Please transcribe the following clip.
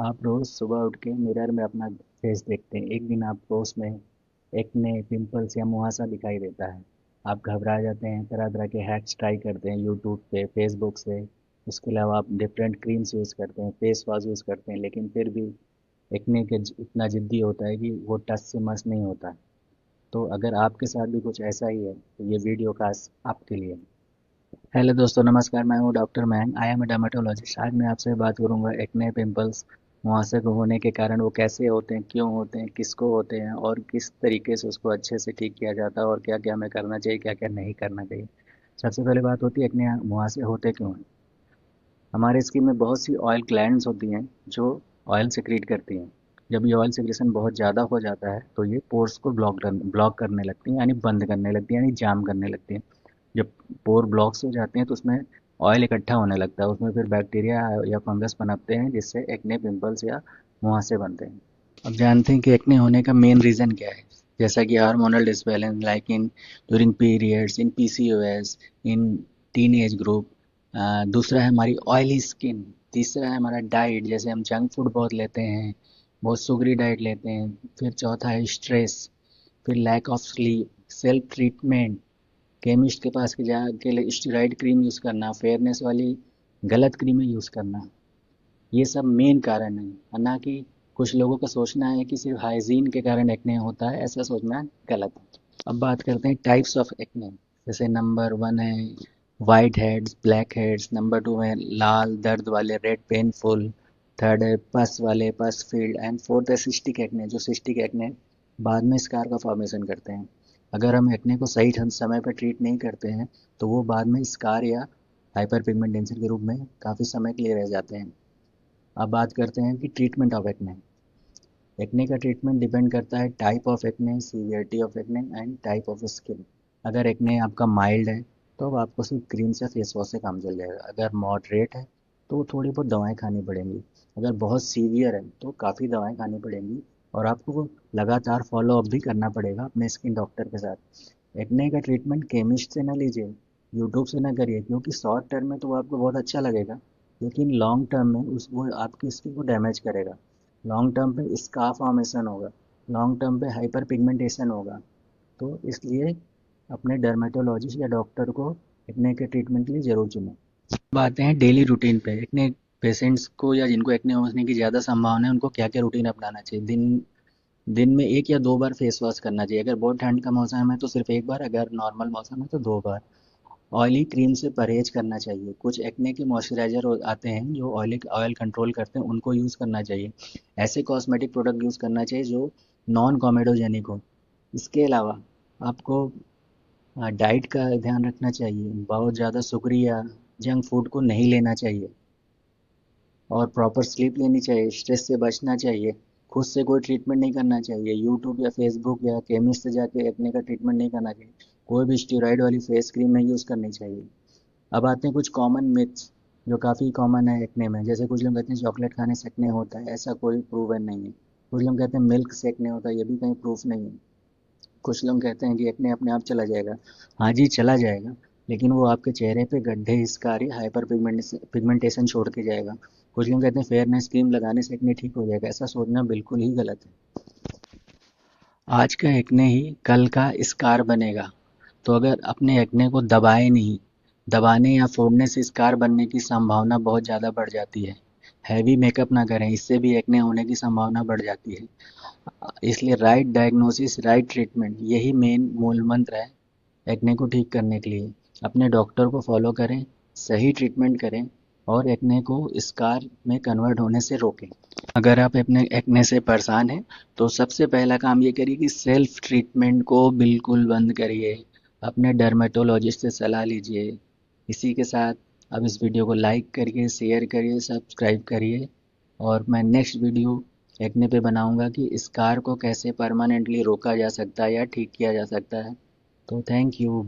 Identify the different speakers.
Speaker 1: आप रोज़ सुबह उठ के मिरर में अपना फेस देखते हैं। एक दिन आपको उसमें एक्ने, पिंपल्स या मुहासा दिखाई देता है। आप घबरा जाते हैं, तरह-तरह के हैक्स ट्राई करते हैं यूट्यूब पे, फेसबुक से। उसके अलावा आप डिफरेंट क्रीम्स यूज़ करते हैं, फेस वॉश यूज़ करते हैं, लेकिन फिर भी एक्ने के इतना ज़िद्दी होता है कि वो टस से मस नहीं होता। तो अगर आपके साथ भी कुछ ऐसा ही है, तो ये वीडियो खास आपके लिए है। हेलो दोस्तों, नमस्कार। मैं हूं डॉक्टर मैंग। I am a dermatologist. आज मैं आपसे बात करूंगा एक्ने, पिंपल्स, मुहासे को होने के कारण वो कैसे होते हैं, क्यों होते हैं, किसको होते हैं और किस तरीके से उसको अच्छे से ठीक किया जाता है और क्या क्या हमें करना चाहिए, क्या क्या नहीं करना चाहिए। सबसे पहले बात होती है एक्ने मुहासे होते क्यों हैं। हमारे स्किन में बहुत सी ऑयल ग्लैंड्स होती हैं जो ऑयल सिक्रीट करती हैं। जब ये ऑयल सिक्रेशन बहुत ज़्यादा हो जाता है तो ये पोर्स को ब्लॉक करने लगती हैं, यानी बंद करने लगती हैं, यानी जाम करने लगती हैं। जब पोर ब्लॉक्स हो जाते हैं तो उसमें ऑयल इकट्ठा होने लगता है, उसमें फिर बैक्टीरिया या फंगस पनपते हैं जिससे एक्ने, पिंपल्स या मुहासे बनते हैं। अब जानते हैं कि एक्ने होने का मेन रीज़न क्या है। जैसा कि hormonal disbalance like in during periods, in PCOS, in teenage group. दूसरा है हमारी ऑयली स्किन। तीसरा है हमारा डाइट, जैसे हम जंक फूड बहुत लेते हैं, बहुत शुगरी डाइट लेते हैं। फिर चौथा है स्ट्रेस। फिर lack of sleep, self treatment, chemist के पास के जाके स्टेरॉइड क्रीम यूज़ करना, फेयरनेस वाली गलत क्रीमें यूज़ करना। ये सब मेन कारण है, और ना कि कुछ लोगों का सोचना है कि सिर्फ हाइजीन के कारण एक्ने होता है। ऐसा सोचना गलत है। अब बात करते हैं टाइप्स ऑफ एक्ने। जैसे नंबर 1 है white heads, black heads. Number 2 है लाल दर्द वाले, रेड पेनफुल। थर्ड है पस वाले, पस फील्ड। एंड फोर्थ है सिस्टिक एक्ने, जो सिस्टिक एक्ने बाद में स्कार का फॉर्मेशन करते हैं। अगर हम एक्ने को सही समय पर ट्रीट नहीं करते हैं तो वो बाद में स्कार या हाइपर पिगमेंटेशन के रूप में काफ़ी समय के लिए रह जाते हैं। अब बात करते हैं कि ट्रीटमेंट ऑफ एक्ने। एक्ने का ट्रीटमेंट डिपेंड करता है type of acne, severity of acne and type of skin. अगर एक्ने आपका माइल्ड है तो अब आपको सिर्फ क्रीम से फेस वॉश से काम चल जाएगा। अगर मॉडरेट है तो थोड़ी बहुत दवाएं खानी पड़ेंगी। अगर बहुत सीवियर है तो काफ़ी दवाएं खानी पड़ेंगी और आपको वो लगातार फॉलो अप भी करना पड़ेगा अपने स्किन डॉक्टर के साथ। एक्ने का ट्रीटमेंट केमिस्ट से ना लीजिए, यूट्यूब से ना करिए, क्योंकि शॉर्ट टर्म में तो वो आपको बहुत अच्छा लगेगा, लेकिन लॉन्ग टर्म में उस वो आपकी स्किन को डैमेज करेगा। लॉन्ग टर्म पे स्कार फॉर्मेशन होगा, लॉन्ग टर्म पे हाइपर पिगमेंटेशन होगा। तो इसलिए अपने डर्मेटोलॉजिस्ट या डॉक्टर को एक्ने के ट्रीटमेंट के लिए ज़रूर चुनें। अब आते हैं डेली रूटीन पे। एक्ने पेशेंट्स को या जिनको एक्ने होने की ज़्यादा संभावना है उनको क्या क्या रूटीन अपनाना चाहिए। दिन दिन में 1 या 2 बार फेस वॉश करना चाहिए। अगर बहुत ठंड का मौसम है तो सिर्फ 1 बार, अगर नॉर्मल मौसम है तो 2 बार। ऑयली क्रीम से परहेज करना चाहिए। कुछ एक्ने के मॉइस्चराइज़र आते हैं जो ऑयल कंट्रोल करते हैं, उनको यूज़ करना चाहिए। ऐसे कॉस्मेटिक प्रोडक्ट यूज़ करना चाहिए जो नॉन कॉमेडोजेनिक हो। इसके अलावा आपको डाइट का ध्यान रखना चाहिए। बहुत ज़्यादा शुगरी या जंक फूड को नहीं लेना चाहिए और प्रॉपर स्लीप लेनी चाहिए। स्ट्रेस से बचना चाहिए। खुद से कोई ट्रीटमेंट नहीं करना चाहिए। यूट्यूब या फेसबुक या केमिस्ट से जाके एक्ने का ट्रीटमेंट नहीं करना चाहिए। कोई भी स्टेरॉइड वाली फेस क्रीम नहीं यूज़ करनी चाहिए। अब आते हैं कुछ कॉमन मिथ्स जो काफ़ी कॉमन है एक्ने में। जैसे कुछ लोग कहते हैं चॉकलेट खाने से एक्ने होता है, ऐसा कोई प्रूवन नहीं है। कुछ लोग कहते हैं मिल्क से एक्ने होता है, ये भी कहीं प्रूफ नहीं है। कुछ लोग कहते हैं कि एक्ने अपने आप चला जाएगा। हाँ जी, चला जाएगा, लेकिन वो आपके चेहरे पे गड्ढे, स्कार या हाइपर पिगमेंटेशन छोड़ के जाएगा। कुछ लोग कहते हैं फेयरनेस क्रीम लगाने से एक्ने ठीक हो जाएगा। ऐसा सोचना बिल्कुल ही गलत है। आज का एक्ने ही कल का स्कार बनेगा। तो अगर अपने एक्ने को दबाए नहीं, दबाने या फोड़ने से स्कार बनने की संभावना बहुत ज़्यादा बढ़ जाती है। हैवी मेकअप ना करें, इससे भी एक्ने होने की संभावना बढ़ जाती है। इसलिए राइट डायग्नोसिस, राइट ट्रीटमेंट, यही मेन मूल मंत्र है एक्ने को ठीक करने के लिए। अपने डॉक्टर को फॉलो करें, सही ट्रीटमेंट करें और एक्ने को स्कार में कन्वर्ट होने से रोकें। अगर आप अपने एक्ने से परेशान हैं तो सबसे पहला काम ये करिए कि सेल्फ ट्रीटमेंट को बिल्कुल बंद करिए। अपने डर्मेटोलॉजिस्ट से सलाह लीजिए। इसी के साथ अब इस वीडियो को लाइक करिए, शेयर करिए, सब्सक्राइब करिए और मैं नेक्स्ट वीडियो एक्ने पे बनाऊंगा कि स्कार को कैसे परमानेंटली रोका जा सकता है या ठीक किया जा सकता है। तो थैंक यू।